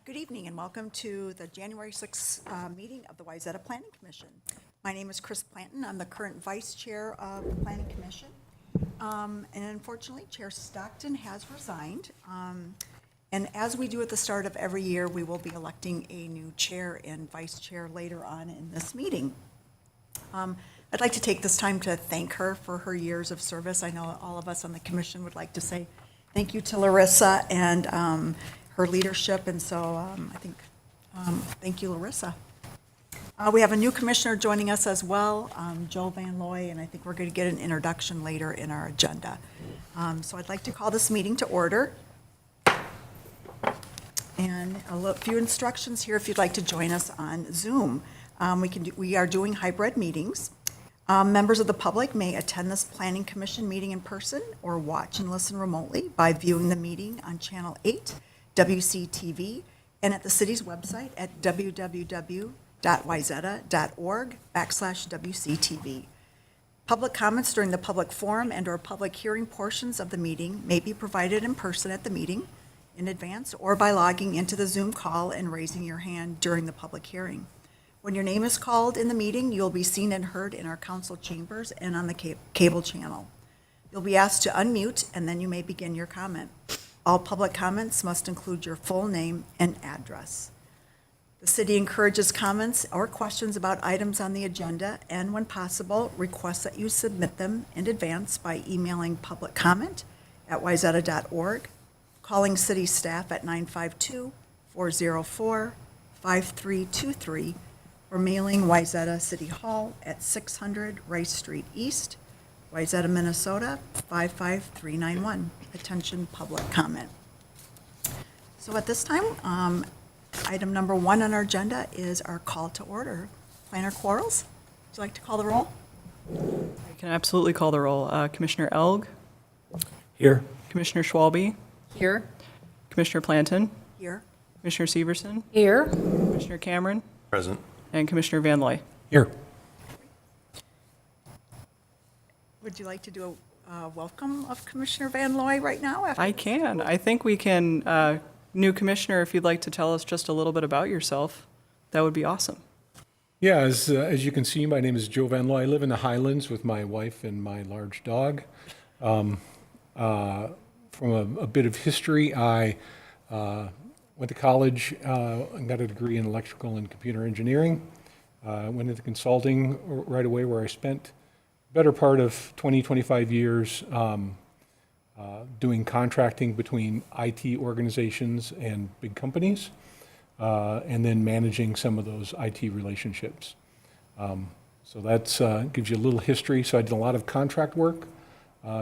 Good evening and welcome to the January 6th meeting of the Wayzata Planning Commission. My name is Chris Planton. I'm the current vice chair of the Planning Commission. And unfortunately, Chair Stockton has resigned. And as we do at the start of every year, we will be electing a new chair and vice chair later on in this meeting. I'd like to take this time to thank her for her years of service. I know all of us on the commission would like to say thank you to Larissa and her leadership, and so I think, thank you, Larissa. We have a new commissioner joining us as well, Joe Van Looy, and I think we're going to get an introduction later in our agenda. So I'd like to call this meeting to order. And a few instructions here if you'd like to join us on Zoom. We are doing hybrid meetings. Members of the public may attend this Planning Commission meeting in person or watch and listen remotely by viewing the meeting on Channel 8, WCTV, and at the city's website at www.wayzata.org/WCTV. Public comments during the public forum and/or public hearing portions of the meeting may be provided in person at the meeting in advance or by logging into the Zoom call and raising your hand during the public hearing. When your name is called in the meeting, you'll be seen and heard in our council chambers and on the cable channel. You'll be asked to unmute, and then you may begin your comment. All public comments must include your full name and address. The city encourages comments or questions about items on the agenda, and when possible, requests that you submit them in advance by emailing publiccomment@wayzata.org, calling city staff at 952-404-5323, or mailing Wayzata City Hall at 600 Rice Street East, Wayzata, Minnesota, 55391. Attention, public comment. So at this time, item number 1 on our agenda is our call to order. Planner Quarles, would you like to call the roll? I can absolutely call the roll. Commissioner Elg? Here. Commissioner Schwalbe? Here. Commissioner Planton? Here. Commissioner Severson? Here. Commissioner Cameron? Present. And Commissioner Van Looy? Here. Would you like to do a welcome of Commissioner Van Looy right now? I can. I think we can, new commissioner, if you'd like to tell us just a little bit about yourself, that would be awesome. Yeah, as you can see, my name is Joe Van Looy. I live in the Highlands with my wife and my large dog. From a bit of history, I went to college and got a degree in electrical and computer engineering. Went into consulting right away, where I spent better part of 25 years doing contracting between IT organizations and big companies, and then managing some of those IT relationships. So that's gives you a little history. So I did a lot of contract work,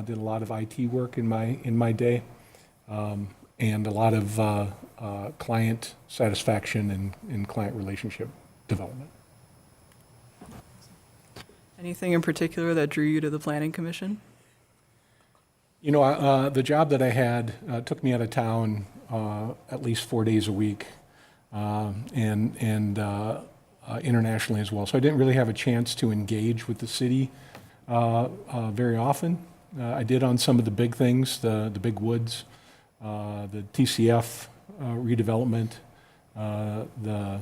did a lot of IT work in my day, and a lot of client satisfaction and client relationship development. Anything in particular that drew you to the Planning Commission? You know, the job that I had took me out of town at least 4 days a week, and internationally as well. So I didn't really have a chance to engage with the city very often. I did on some of the big things, the big woods, the TCF redevelopment, the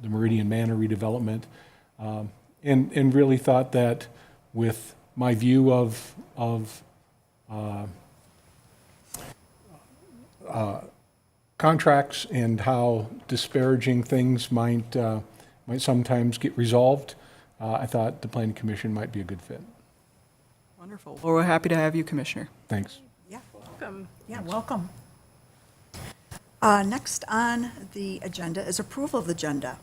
Meridian Manor redevelopment, and really thought that with my view of contracts and how disparaging things might sometimes get resolved, I thought the Planning Commission might be a good fit. Wonderful. Well, we're happy to have you, Commissioner. Thanks. Yeah, Welcome. yeah, welcome. Next on the agenda is approval of the agenda.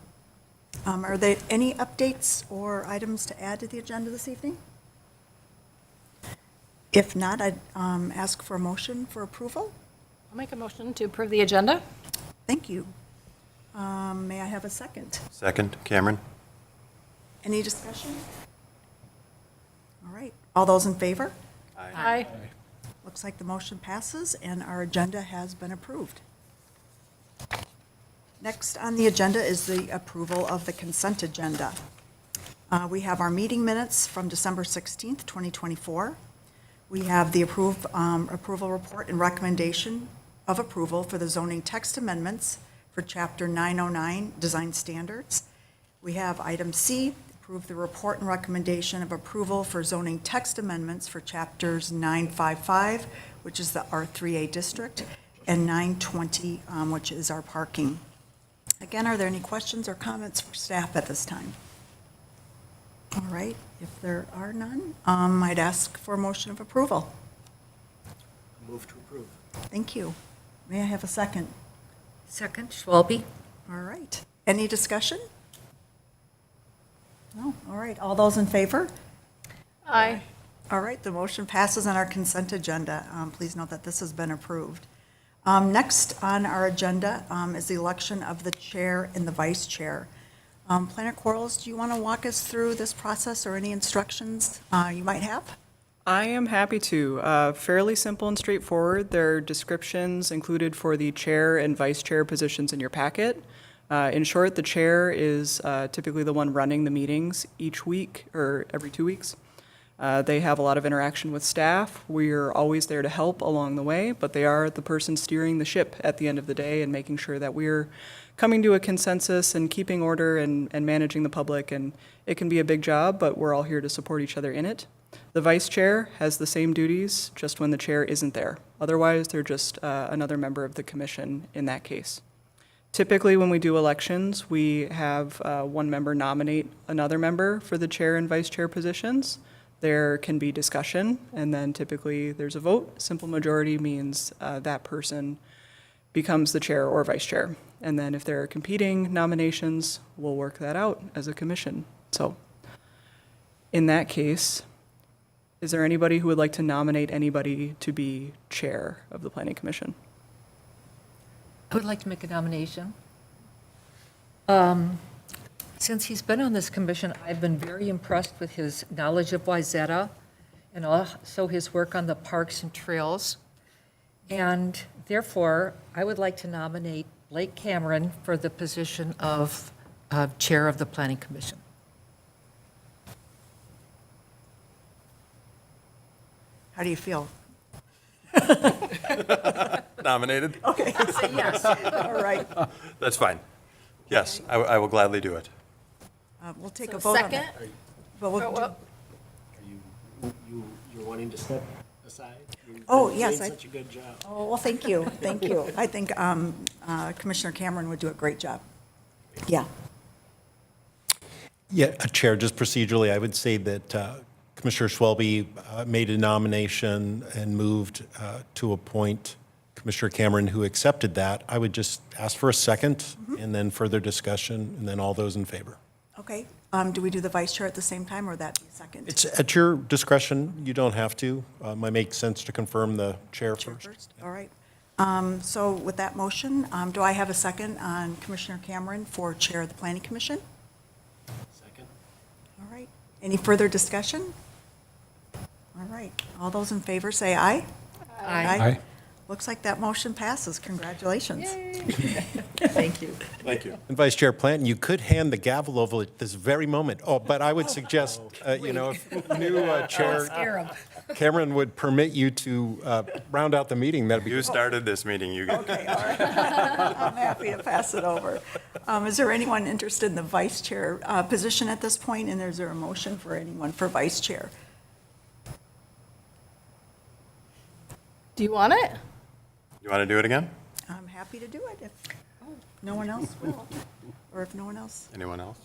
Are there any updates or items to add to the agenda this evening? If not, I'd ask for a motion for approval. I'll make a motion to approve the agenda. Thank you. May I have a second? Second, Cameron. Any discussion? All right. All those in favor? Aye. Looks like the motion passes and our agenda has been approved. Next on the agenda is the approval of the consent agenda. We have our meeting minutes from December 16th, 2024. We have the approval report and recommendation of approval for the zoning text amendments for Chapter 909, Design Standards. We have item C, approve the report and recommendation of approval for zoning text amendments for Chapters 955, which is the R3A district, and 920, which is our parking. Again, are there any questions or comments for staff at this time? All right, if there are none, I'd ask for a motion of approval. Move to approve. Thank you. May I have a second? Second, Schwalbe. All right. Any discussion? No? All right. All those in favor? Aye. All right, the motion passes on our consent agenda. Please note that this has been approved. Next on our agenda is the election of the chair and the vice chair. Planner Quarles, do you want to walk us through this process or any instructions you might have? I am happy to. Fairly simple and straightforward. There are descriptions included for the chair and vice chair positions in your packet. In short, the chair is typically the one running the meetings each week or every 2 weeks. They have a lot of interaction with staff. We're always there to help along the way, but they are the person steering the ship at the end of the day and making sure that we're coming to a consensus and keeping order and managing the public. And it can be a big job, but we're all here to support each other in it. The vice chair has the same duties, just when the chair isn't there. Otherwise, they're just another member of the commission in that case. Typically, when we do elections, we have one member nominate another member for the chair and vice chair positions. There can be discussion, and then typically there's a vote. Simple majority means that person becomes the chair or vice chair. And then if there are competing nominations, we'll work that out as a commission. So in that case, is there anybody who would like to nominate anybody to be chair of the Planning Commission? I would like to make a nomination. Since he's been on this commission, I've been very impressed with his knowledge of Wayzata and also his work on the parks and trails. And therefore, I would like to nominate Blake Cameron for the position of Chair of the Planning Commission. How do you feel? Nominated? Okay. Yes. All right. That's fine. Yes, I will gladly do it. We'll take So a vote on second? that. But we'll do- Are you're wanting to step aside? You're Oh, doing yes, Such a good job. Oh, well, thank you, thank you. I think Commissioner Cameron would do a great job. Yeah. Yeah, Chair, just procedurally, I would say that Commissioner Schwalbe made a nomination and moved to appoint Commissioner Cameron, who accepted that. I would just ask for a second, and then further discussion, and then all those in favor. Okay. Do we do the vice chair at the same time, or would that be a second? It's at your discretion. You don't have to. Might make sense to confirm the chair first. All right. So with that motion, do I have a second on Commissioner Cameron for Chair of the Planning Commission? Second? All right. Any further discussion? All right. All those in favor say aye. Aye. Looks like that motion passes. Congratulations. Thank you. Thank you. And Vice Chair Planton, you could hand the gavel over at this very moment. Oh, but I would suggest, if new Chair Cameron would permit you to round out the meeting, that'd be You good. started this meeting, you get Okay, all right. I'm happy to pass it over. Is there anyone interested in the vice chair position at this point? And is there a motion for anyone for vice chair? Do you want it? You want to do it again? I'm happy to do it if no one else will, or if no one else, Anyone else?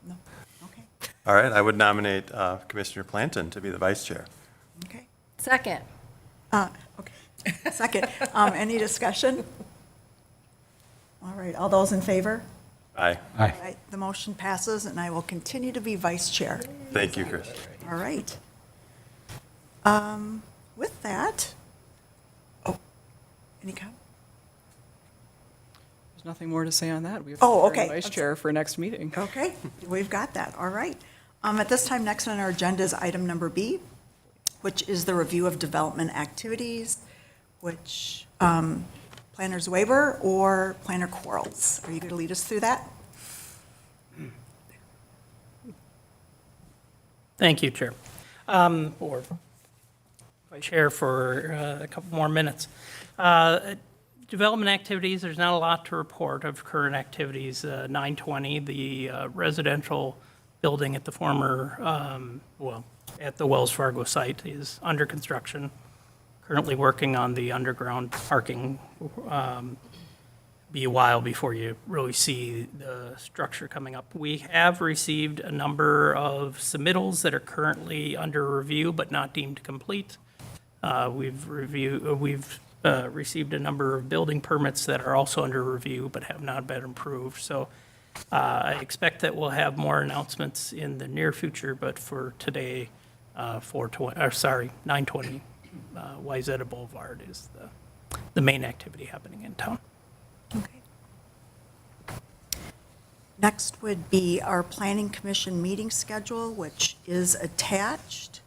no, okay, All right, I would nominate Commissioner Planton to be the vice chair. okay. Second. Okay, second. Any discussion? All right, all those in favor? Aye. Aye. All right, the motion passes, and I will continue to be vice chair. Thank you, Chris. All right. With that, any comment? There's nothing more to say on that. We have Oh, chair and okay. vice chair for next meeting. Okay, we've got that, all right. At this time, next on our agenda is item number B, which is the review of development activities, which, planner's waiver or planner quarrels. Are you going to lead us through that? Thank you, Chair. Or Vice Chair for a couple more minutes. Development activities, there's not a lot to report of current activities. 920, the residential building at the former, at the Wells Fargo site is under construction. Currently working on the underground parking. Be a while before you really see the structure coming up. We have received a number of submittals that are currently under review but not deemed complete. We've received a number of building permits that are also under review but have not been approved. So I expect that we'll have more announcements in the near future, but for today, 920 Wayzata Boulevard is the main activity happening in town. Okay. Next would be our Planning Commission meeting schedule, which is attached.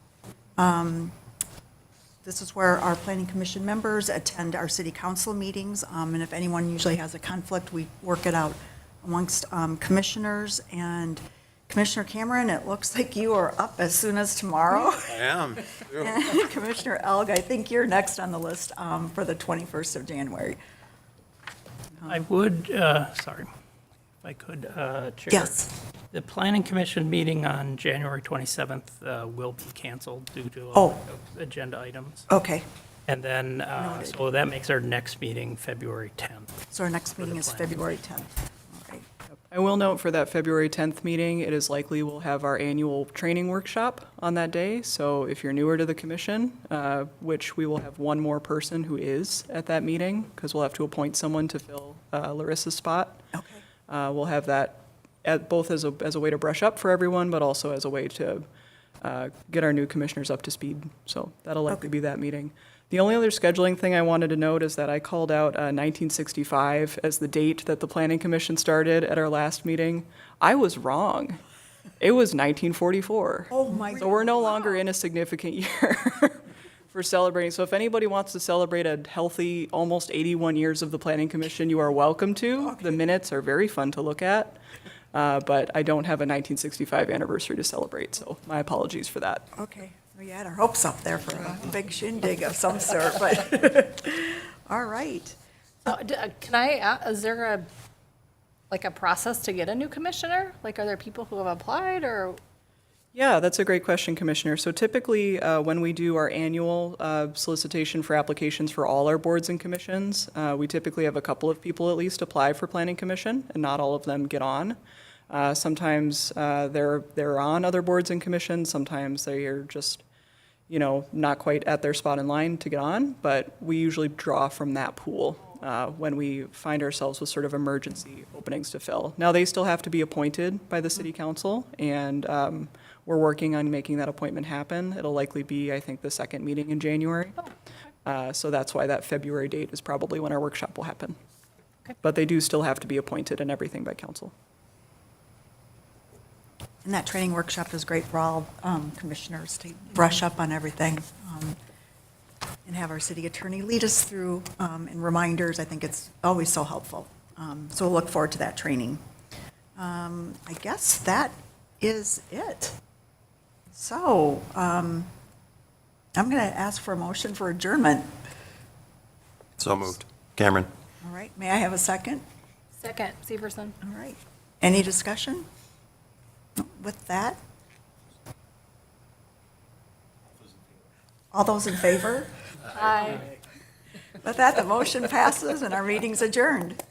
This is where our Planning Commission members attend our city council meetings, and if anyone usually has a conflict, we work it out amongst commissioners. And Commissioner Cameron, it looks like you are up as soon as tomorrow. I am. And Commissioner Elg, I think you're next on the list for the 21st of January. I would, sorry, if I could, Chair. Yes. The Planning Commission meeting on January 27th will be canceled due to a Oh. lack of agenda items. Okay, And then, Noted. so that makes our next meeting February 10th. so our next meeting the is planning. February 10th. All right. I will note for that February 10th meeting, it is likely we'll have our annual training workshop on that day. So if you're newer to the commission, which we will have one more person who is at that meeting, because we'll have to appoint someone to fill Larissa's spot. Okay. We'll have that both as a way to brush up for everyone, but also as a way to get our new commissioners up to speed. So that'll likely be that meeting. The only other scheduling thing I wanted to note is that I called out 1965 as the date that the Planning Commission started at our last meeting. I was wrong. It was 1944. Oh, my So we're no God. longer in a significant year for celebrating. So if anybody wants to celebrate a healthy, almost 81 years of the Planning Commission, you are welcome to. The minutes are very fun to look at. But I don't have a 1965 anniversary to celebrate, so my apologies for that. Okay, we had our hopes up there for a big shindig of some sort, but, all right. Can I, is there a process to get a new commissioner? Like, are there people who have applied, or? Yeah, that's a great question, Commissioner. So typically, when we do our annual solicitation for applications for all our boards and commissions, we typically have a couple of people at least apply for Planning Commission, and not all of them get on. Sometimes they're on other boards and commissions, sometimes they are just, not quite at their spot in line to get on, but we usually draw from that pool when we find ourselves with sort of emergency openings to fill. Now, they still have to be appointed by the city council, and we're working on making that appointment happen. It'll likely be, I think, the second meeting in January. So that's why that February date is probably when our workshop will happen. Okay. But they do still have to be appointed and everything by council. And that training workshop is great for all commissioners to brush up on everything and have our city attorney lead us through and reminders. I think it's always so helpful. So we'll look forward to that training. I guess that is it. So I'm going to ask for a motion for adjournment. So moved. Cameron? All right, may I have a second? Second, Severson. All right. Any discussion? With that? All those in favor? Aye. With that, the motion passes and our meeting's adjourned.